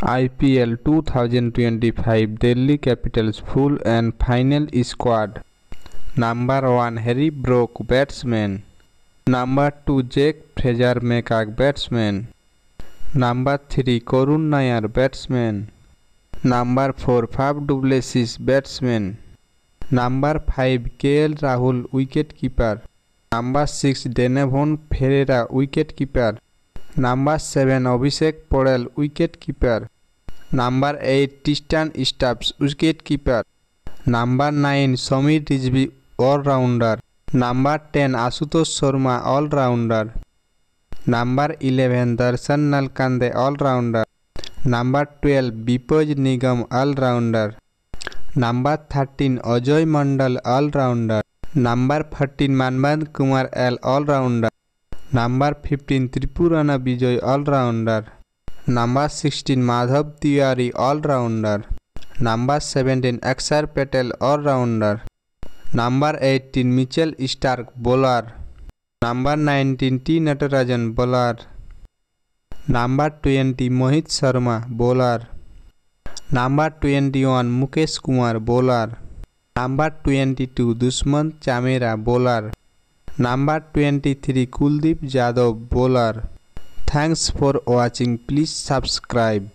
IPL 2025 Delhi Capitals full and final squad. Number 1 Harry Brook, batsman. Number 2 Jake Fraser McCart, batsman. Number 3 Karun Nair, batsman. Number 4 Faf du Plessis, batsman. Number 5 KL Rahul, wicketkeeper. Number 6 Denevon Ferreira, wicketkeeper. Number 7 Abhishek Paul, wicketkeeper. Number 8 Tristan Stubbs, wicketkeeper. Number 9 Samir Rizvi, all-rounder. Number 10 Ashutosh Sharma, all-rounder. Number 11 Darshan Nalkande, all-rounder. Number 12 Bipoj Nigam, all-rounder. Number 13 Ajoy Mandal, all-rounder. Number 14 Manband Kumar L, all-rounder. Number 15 Tripurana Vijay, all-rounder. Number 16 Madhav Tiwari, all-rounder. Number 17 Akshar Patel, all-rounder. Number 18 Mitchell Starc, bowler. Number 19 T Natarajan, bowler. Number 20 Mohit Sharma, bowler. Number 21 Mukesh Kumar, bowler. Number 22 Dushman Chamera, bowler. Number 23 Kuldeep Yadav, bowler. Thanks for watching. Please subscribe.